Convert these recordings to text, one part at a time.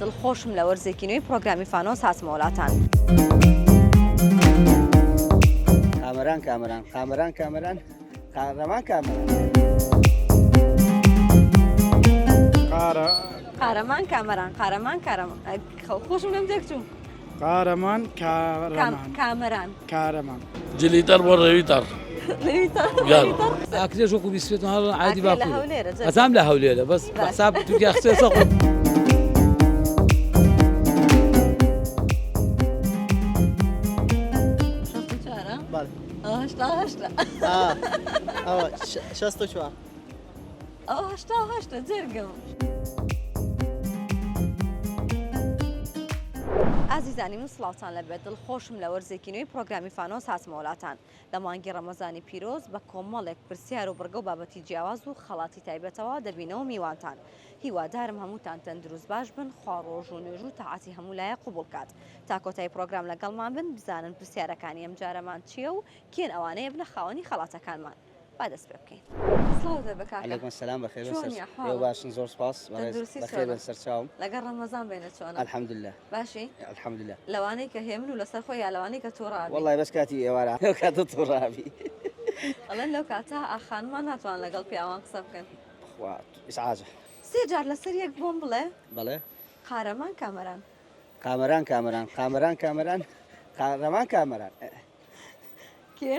دڵخۆشم لە وەرزێکینەوەی پرۆگرامی فانۆس هاتمە وڵاتان. کامەران کامەران کامەران کامەران قارەمان کامەران قارەمان کامەران قارەمان خۆشم لەم دەکچوم قارەمان کامەران کارەمان جلیتر بۆ ڕێویتر ئاکرێژ وەکو بیسوێت هەڵ عادی لە باکوور هەولێرە ئەزام لە هەولێرە بەس حساب تورکیا قسێ سەقم بەڵێ هەشتا ئەوە 64 هەشتا جەرگم. ئازیزانی من سڵاوتان لەبێت دڵخۆشم لە وەرزێکینەوەی پرۆگرامی فانۆس هاتمە وڵاتان. لە مانگی ڕەمەزانی پیرۆز بە کۆمەڵێک پرسیار و بڕگە و بابەتی جیاواز و خەڵاتی تایبەتەوە دەبینەوە میوانتان. هیوادارم هەمووتان تەندروست باش بن، خوا ڕۆژ و نوێژ و تەعاتی هەموو لایە قوبوڵ کات. تا کۆتایی پرۆگرام لەگەڵمان بن بزانن پرسیارەکانی ئەم جارەمان چییە و کێن ئەوانەیە بنە خاوەنی خەڵاتەکانمان. با دەست پێ بکەین. سڵاو بە کاکە. عەلەیکوم سەلام بەخێر چۆنی ئەحواڵ؟ ئێوە باشن زۆر سپاس تەندروستی بەخێر چۆنە؟ بن سەرچاوم لەگەڵ ڕەمەزان بێنە چۆنە؟ الحەمدولله باشی؟ الحەمدولله لەوانەی کە هێمن و لەسەر خۆی یا لەوانەی کە تۆڕابی؟ وەڵڵای بەس کاتی ئێوارە لەو کاتە تۆڕابی ئەڵێن لەو کاتە ئاخانمان ناتوان لەگەڵ پیاوان قسە بکەن. خوا ئیسعاجە سێ جار لەسەر یەک بۆم بڵێ بەڵێ قارەمان کامەران. قامەران کامەران قامەران کامەران قارەمان کامەران کێ؟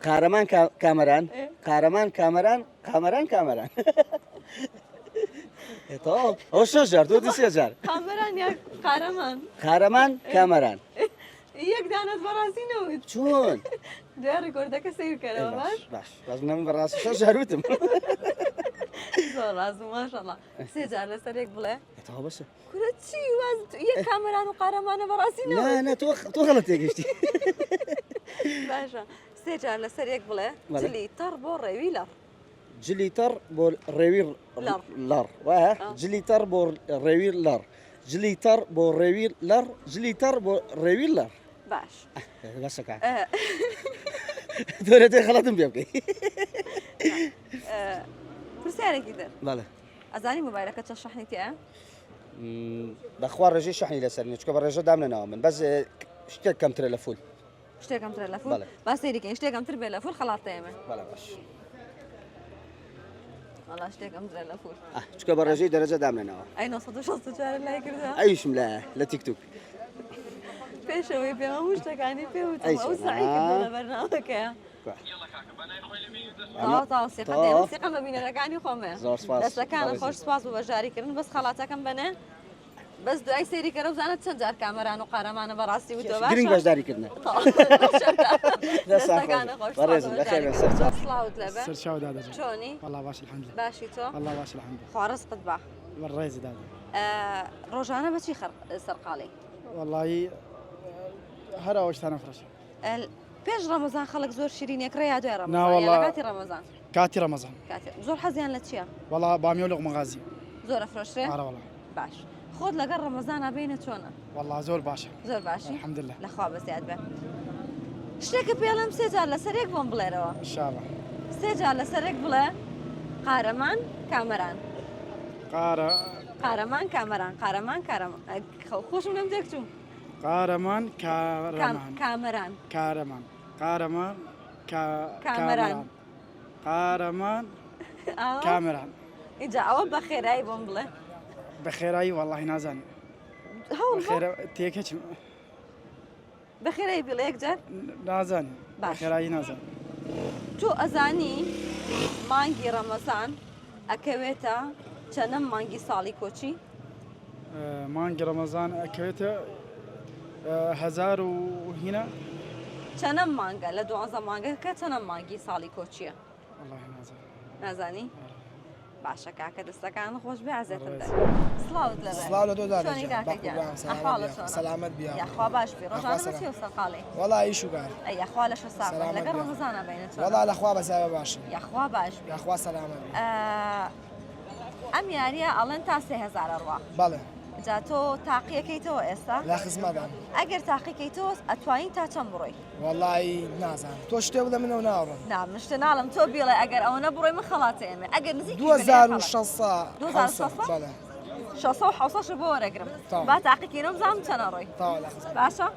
قارەمان کامەران قارەمان کامەران قامەران کامەران تەواو ئەو 6 جار دو سێ جار قامەران یا قارەمان؟ قارەمان کامەران یەک دانەت بەڕاستی نەوت. چۆن دوای ڕێکۆردەکە سیر کەرەوە باش؟ باش باش من بەڕاستی 6 جار وتم زۆر ڕازم ماشەڵڵا. سێ جار لەسەر یەک بڵێ تەواو بەسە کورە چی واز یەک کامەران و قارەمانە بەڕاستی نا نەوت؟ نا تۆ غەڵەت تێگەشتی باشە سێ جار لەسەر یەک بڵێ بەڵێ. جلیتەڕ بۆ ڕێوی لەڕ. جلیتەر بۆ ڕێوی لەڕ. لەڕ وایە جلیتەر بۆ ڕێوی لەڕ جلیتەر بۆ ڕێوی لەڕ جلیتەر بۆ ڕێوی لەڕ باش. بەسەکە تۆ لێتێ خەڵەتم پێ بکەی پرسیارێکی در بەڵێ ئەزانی مۆبایلەکە چە شەحنی تێە؟ بەخوا ڕێژەی شەحنی لەسەر نیە چکە بە ڕێژە دامنەوە من بەس شتێک کەمترە لە فول شتێکم ترە لە فول؟ بەڵێ. با سەیریکەین شتێکم تر بێ لە فول خەڵات دەیەمێ. بەڵێ باش وەڵا شتێکم ترە لە فول. چکە بە ڕێژەی دەرەجە دامنەوە ئەی 964 لای کردە؟ ئەویشم لە تیکتوک پێشەوەی پێ هەموو شتەکانی پێوتم ئەی ئەو سعی سەنا. کردە لە بەرنامەکەیە. تاوا سێقەت دێمە سێقەم بە بینەرەکانی خۆمێ. زۆر سپاس. دەستەکانە خۆش سپاس بۆ بەژاریکردن بەس خەڵاتەکەم بەنێ بەس دوای سێری کەرە بزانێت چەند جار کامەران و قارەمانە بەڕاستی وتۆ باشە؟ گرنگ بەشداریکردنە دەستەکانە خۆش سپاس بۆ بەڕێزم بەخێر بن بەژاریکردن. سەرچاو سڵاوت لەبێ سەرچاو دادەجێ چۆنی؟ والله باش الحەمدلله باشی تۆ؟ والله باش الحەمدلله خوا ڕزقت بە. ڕێزی دادە ڕۆژانە بەچی سەرقاڵی؟ واللهی هەر ئەوەشتانە فرەش پێش ڕەمەزان خەڵک زۆر شیرینێکڕێ یا دوای ڕەمەزان والله. یا لە کاتی ڕەمەزان؟ کاتی ڕەمەزان زۆر حەزیان لە چییە؟ والله بامی و لقمە غازی زۆر ئەفرۆشرێ؟ ئارە والله باش. خۆت لەگەڵ ڕەمەزانە بینە چۆنە؟ والله زۆر باشە زۆر باشی؟ الحەمدلله لەخوا بەزیاد بێ. شتێکە پێڵم سێ جار لەسەر یەک بۆم بڵێرەوە. ئینشاءالله سێ جار لەسەر یەک بڵێ قارەمان کامەران. قارەمان کامەران خۆشم لەم دەکچوم. قارەمان کامەران کارەمان قارەمان کامەران. قارەمان ئاوا؟ کامەران ئینجا ئەوە بە خێرایی بۆم بڵێ. بە خێرایی والله نازانم هەوڵ بە تێکەچم بە خێرایی بڵێ یەک جار. نازانم بە باش. خێرایی نازانم تۆ ئەزانی مانگی ڕەمەزان ئەکەوێتە چەندەم مانگی ساڵی کۆچی؟ مانگی ڕەمەزان ئەکەوێتە 1000 و هینە چەندەم مانگە لە 12 مانگەکە چەندەم مانگی ساڵی کۆچیە؟ والله نازانم نازانی؟ باشە کاکە دەستەکان خۆش بێ ئازێتم دە. سڵاوت لەبێ. سڵاو لە دۆ دادەجێ. چۆنی کاکەگیان؟ ئەحواڵە چۆنە؟ سەلامەت بیا. یاخوا باش بێ. ڕۆژانە بەچی و سەرقاڵی؟ والله ئیش و کار. ئەی یاخوا لەشە ساغ سەلامەت لەگەڵ بێ. ڕەمەزانە بینە چۆنە؟ والله لەخوا بەزاوە باشە. یاخوا باش بێ. یاخوا سەلامەت بێ. ئەم یاریە ئەڵێن تا 3000 ڕوا. بەڵێ. جا تۆ تاقیەکەیتەوە ئێستا؟ لە خزمەتان. ئەگەر تاقیکەیتەوە ئەتوانین تا چەند بڕۆی؟ والله نازانم. تۆ شتێ بڵێ منەوە ناوڕم. نا من شتە ناڵم تۆ بیڵێ ئەگەر ئەوە نەبڕۆی من خەڵاتە ئێمە ئەگەر نزیکی 2600 2600 بەڵێ. 600 و 600 بۆ وەرەگرم تاڵ. با تاقیکەینەوە بزانم چەنە ڕۆی تاوە لە خزان. باشە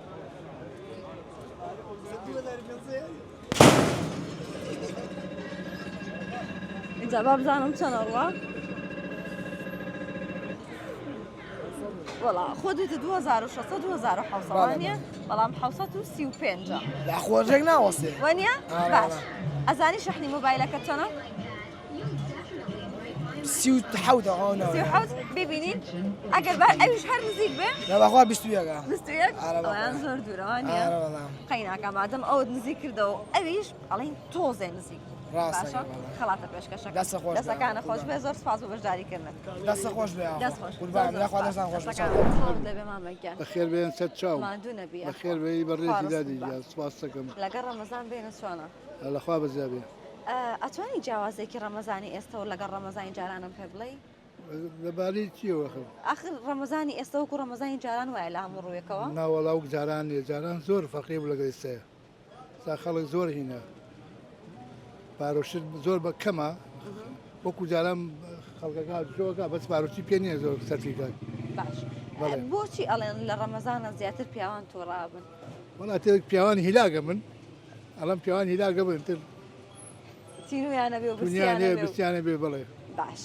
اینجا با بزانم چەنە ڕوە وەڵا خۆ دوێتە 2600 2700 وانە بەڵام 635 لە خۆرجێک ناوەستێ. وانە آره، باش آره. ئەزانی شەحنی مۆبایلەکە چەنە 37 حوت ببینین ئەگەر بار ئەویش هەر نزیک بێ لە بەخوا 21 بستویەک آره، بابا. ئەویان زۆر دوورەوانە آره بەڵام. قەیناکە مادەم ئەوت نزیک کردەوە ئەویش ئەڵین تۆزێ نزیک ڕاستە باشە بەڵام. خەڵاتە پێشکەشەکە دەستە خۆش بێ. دەستەکانە خۆش بێ زۆر سپاس بۆ بەشداریکردنت دەستە خۆش بێ. دەست خۆش قوربان لەخوا دەستان خۆش بێ. دەبێ مامەگیان بخير بين ست شاو ماندوو نەبیە بخير بين بريتي خالص دادي بالله. جا سواسكم لەگەڵ ڕەمەزان بێنە چۆنە على خواب الزابية ئەتوانی جیاوازێکی ڕەمەزانی ئێستا و لەگەڵ ڕەمەزانی جارانم پێ بڵێ لبالي تيو اخو آخر ڕەمەزانی ئێستا وەکو ڕەمەزانی جاران وایە لە هەموو ڕوویەکەوە نا والله وك جاران زور فقير ولا قيسه سا خلق زور هنا باروشت زور بكما وكو جاران خلقا جوكا بس باروشي بيني زور سرفيكا باش بەڵێ. بۆچی ئەڵێن لە ڕەمەزانە زیاتر پیاوان تۆڕابن والله تلك بيوان هلاقة من علم بيوان هلاقة من تل تینویانە بێ و دنيا برسیانە بێ و بستيانة بي بلي باش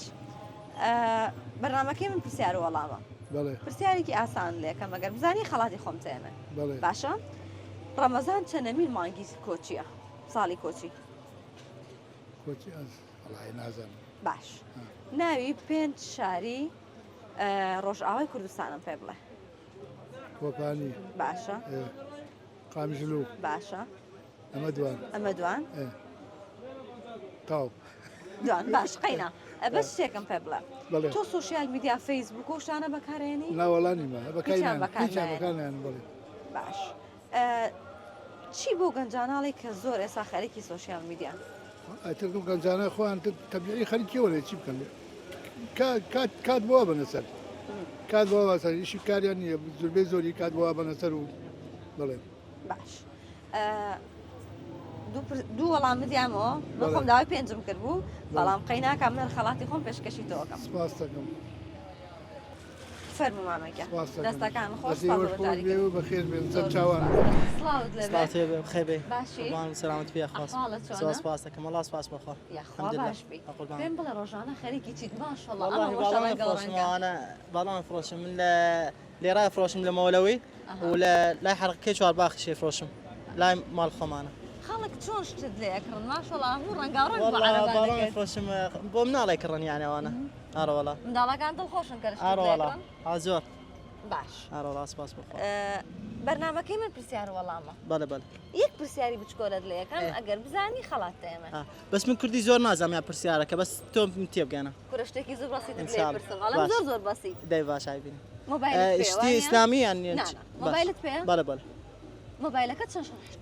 بەرنامەکەی من پرسیار وەڵامە بلي پرسیارێکی ئاسان لێکەم ئەگەر بزانی خەڵاتی خۆم تێنە بلي باشە ڕەمەزان چەندەمین مانگی کۆچیە ساڵی کۆچی كوتي الله ينازل باش ناوی 5 شاری ڕۆژئاوای کوردستانم پێ بڵێ كوباني باشە قامجلو باشە أمدوان ئەمە دوان طاو دوان باش قەینا بەس شتێکم پێ بڵێ بلي تۆ سوۆسیال میدیا فەیسبوک و شتانە بەکارێنی لا والله ما هیچیان بكاين بەکار هيك نایەنی. بكاين يعني بلي باش چی بۆ گەنجاناڵی کە زۆر ئێستا خەریکی سوۆسیال میدیا أتركم كان زانا أخوان تبعي خليك ولا شيء كان كاد بوابة نسر كاد بوابة نسر إيش كار يعني زربي زوري كاد بوابة نسر بلي باش دوو وەڵام بدیامەوە بە خۆم داوای پێنجم کرد بوو بەڵام قەیناکە من خەڵاتی خۆم پێشکەشی تۆکەم سپاسكم فەرمو مامەکە سپاسكم دەستەکان خۆش أسير بيو بخير بين ست شاوان سڵاوت لەبێ سلامتی بخیر بی باشی قربان سلامت بی خاص ئەحواڵت چۆنە؟ سواس باس دکم الله سپاس بخوا یاخوا باش بی قربان پێم بڵێ ڕۆژانە خەریکی چیت ماشەڵڵا والله ئەمە بالله ماشەڵڵا فروش گەڵڕەنگە انا بالله فروشم من اللي راي فروشم لمولوي ولا لا يحرق كيش باخ شي فروشم لا مال خمانه خەڵک چۆن شتت لێکردن ماشەڵڵا هەموو ڕەنگاڕەنگ بە والله بالله عەرەبانەکەت فروشم بومنا على يكرن يعني وانا ارى والله منداڵەکان دڵخۆشن کە شتت ارى والله لێکردن عزور باش ارى والله سپاس بخوا بەرنامەکەی من پرسیار وەڵامە بله بله یەک پرسیاری بچکۆلت لە یەکەم ئەگەر بزانی خەڵات تێمە بس من كردي زور نازم يا برسيارك بس توم متيب انا کورە شتێکی زۆر بەسیت إن لێ شاء الله. پرسم ئەڵم باش. زۆر زۆر بەسیت داي باش عايبين مۆبایلت اشتي اسلامي يعني نا مۆبایلت پێ بله بله مۆبایلەکە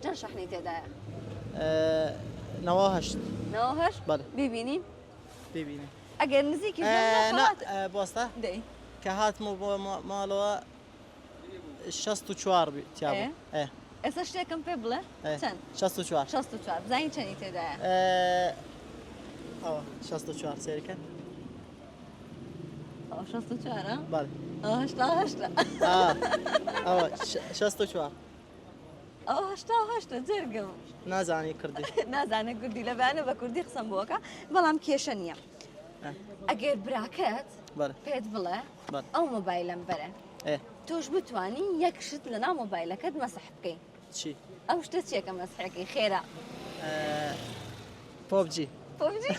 چەند شەحنی تێدایە نواهشت نەوەهش بله ببینین ببيني ئەگەر نزیکی لا بوسطه دەی كهات مالوا 64 تيابو إيه. ايه ئێستا شتێکم پێ بڵێ ايه چەند 64 64 بزانین چەندی تێدایە اه 64 سيري كان 64 بله هشتا اه 64 هشتا جرگم نازاني كردي نازانە کوردی لە بەیانە بە کوردی قسەم بووەکە بەڵام کێشە نییە ئەگەر براکەت بله پێت بڵێ بله ئەو مۆبایلم بەرە ايه تۆش بتوانی یەک شت لە ناو مۆبایلەکەت مەسح بکەین شي ئەو شتە چیەکە مەسحەکەی خێرا بوبجي پۆبجی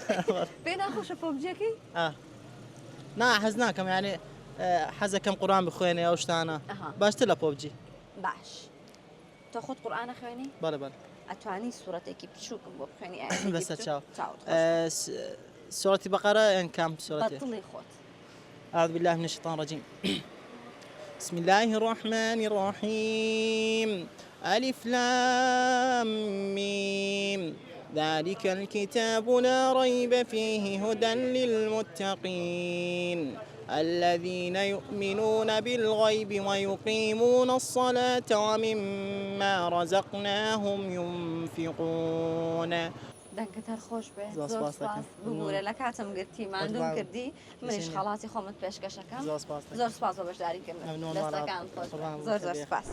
پێ ناخۆشە پۆبجیەکەی نا حزناكم يعني حزة كم قرآن بخويني او شتانا أها. باش تلا بوبجي باش تۆ خۆت قورئانە خوێنی بله بله ئەتوانی سوورەتێکی بچووکم بۆ بخوێنی بس تشاو چاوت سورة بقرة ان كم سورة بەتڵی خۆت أعوذ بالله من الشيطان الرجيم بسم الله الرحمن الرحيم ألف لام ميم ذلك الكتاب لا ريب فيه هدى للمتقين الذين يؤمنون بالغيب ويقيمون الصلاة ومما رزقناهم ينفقون دەنگت هەر خۆش بێ زۆر زۆر سپاس سپاس دەکەم. ببوورە لە کاتم گرتی ماندوم قوربان. کردی منیش بسینە. خەڵاتی خۆمت پێشکەشەکەم زۆر سپاس دەکەم. زۆر سپاس بۆ بەشداریکردن مەمنون دەستەکان ماڵات. خۆش بێ. قوربان زۆر زۆر بخەبێ. سپاس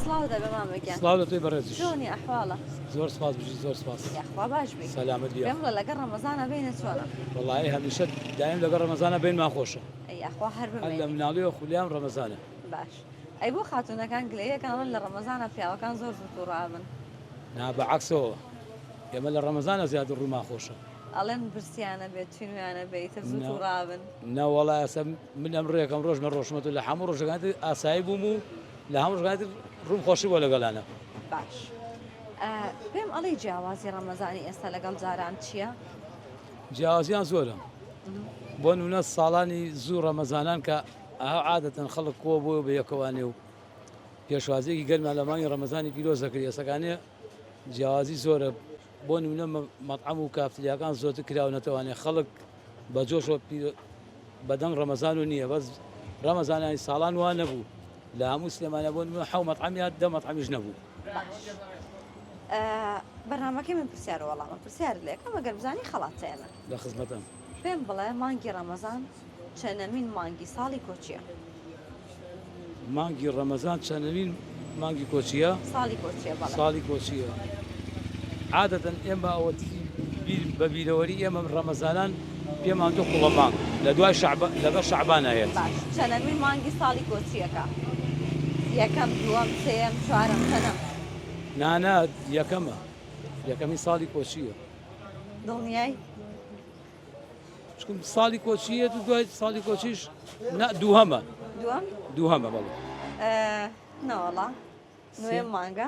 سڵاو دەبێ مامەگیان سلااو لە توی بەڕێزیش چۆنی ئەحواڵە زۆر سپاس بژی زۆر سپاس یاخوا باش بی سەلامت بیا پێم بڵێ لەگەڵ ڕەمەزانە بینە چۆنە وڵی هەمیشە دایم لەگەڵ ڕەمەزانە بینمان خۆشە یاخوا هەر هەر لە بمێنی مناڵیەوە خولیان ڕەمەزانە باش ئەی بۆ خاتونەکان گلەیەکانڵن لە ڕەمەزانە پیاوەکان زۆر زووت و ڕابن نا بەعکسەوە ئێمە لە ڕەمەزانە زیاتر ڕوومان خۆشە ئەڵێن برسیانە بێت توێنیانە بێتە زووت و ڕابن ناوەڵای ئەسە من ئەم ڕێەکەم ڕۆژ مە ڕۆژمەت و لە هەموو ڕۆژەکانت ئاسایی بووم و لە هەموو ڕۆژگانت ڕوم خۆشی بۆ لەگەڵانە باش پێم ئەڵی جیاوازی ڕەمەزانی ئێستا لەگەڵ جاران چییە؟ جیاوازیان زۆرە بۆ نمونە ساڵانی زوو ڕەمەزانان کە ئەها عادەتەن خەڵک کۆ بۆ بە یەکەوانێ و پێشوازیەکی گەرمان لە مانگی ڕەمەزانی پیرۆزەکرد ئێسەکانێ جیاوازی زۆرە بۆ نمونە مەطعەم و کافتریاکان زۆرتر کراونەتەوانێ خەڵک بە جۆشەوە بەدەنگ ڕەمەزان و نییە بەس ڕەمەزانانی ساڵان وان نەبوو لە هەموو سلێمانە بۆ نمونە حەو مەطعەمیان دە مەطعەمیش نەبوو بەرنامەکەی من پرسیار وەڵامە پرسیار لێکم ئەگەر بزانی خەڵاتێنە لە خزمەتم پێم بڵێ مانگی ڕەمەزان چەندەمین مانگی ساڵی کۆچیە مانگی ڕەمەزان چەندەمین مانگی کۆچیە ساڵی کۆچیە بەڵێ ساڵی کۆچیە عادەتەن ئێمە ئەوەتی بە بیرەوەری ئێمە ڕەمەزانان پێمان تۆ قوڵە مانگ لە دوای لەگەڵ شەعبان هەیەت باش چەندەمین مانگی ساڵی کۆچیەکە یەکەم دووەم سێم چوارەم پەنەم نانا یەکەمی ساڵی کۆچیە دڵنیای چکم ساڵی کۆچیە و دوای ساڵی کۆچیش دووهەمە دووەم دووهەمە بەڵێ نەوەڵا نوێ مانگە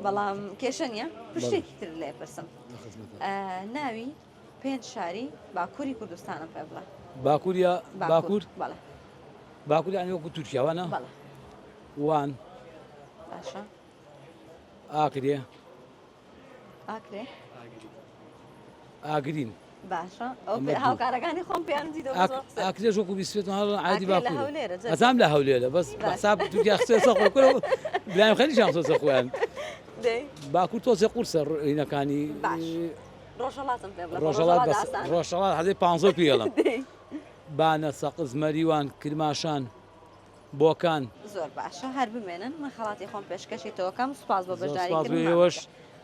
بەڵام کێشە نییە پشتێکی تر لێ پرسم ناوی پێنج شاری باکووری کوردستانە پێ بڵێ باکووریا باکوور بەڵێ باکووریانی وەکو تورکیاوانە بەڵێ وان باشە ئاکرێ ئاکرێ ئاگرین باشە ئەو هاوکارەکانی خۆم پێیان دیدەوە ئاکرێش وەکو بیسوێت عادی ئاکرێ لە باکوور هەولێرە، جەست. ئەزام لە هەولێرە بەس حساب تورکیا قسە خۆی کورە بلایم خەریشان سۆسە خۆیان باکوور تۆزێ قورسە ڕینەکانی باش ڕۆژهەڵاتم پێ بڵێ ڕۆژهەڵات حەزەی 500 پێڵم بانە سەقز مەریوان کرماشان بۆکان زۆر باشە هەر بمێنن من خەڵاتی خۆم پێشکەشی تۆکەم سوپاس بۆ سپاس بەشداریکردن بۆ ئێوەش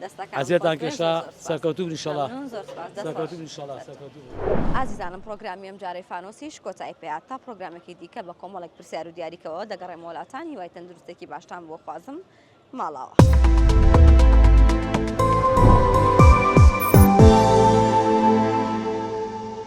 دەستەکان ئەزیێتان کێشا سەرکەوتوو انشەڵا زۆر سپاس دەست سەرکەوتوو باشە. انشەڵا سەرکەوتوو ئازیزانم پرۆگرامی ئەم جارەی فانۆسیش کۆتایی پێات تا پرۆگرامێکی دیکە بە کۆمەڵێک پرسیار و دیاریکەوە دەگەڕێمە وڵاتانی وای تەندروستێکی باشتان بۆ خوازم ماڵاوە.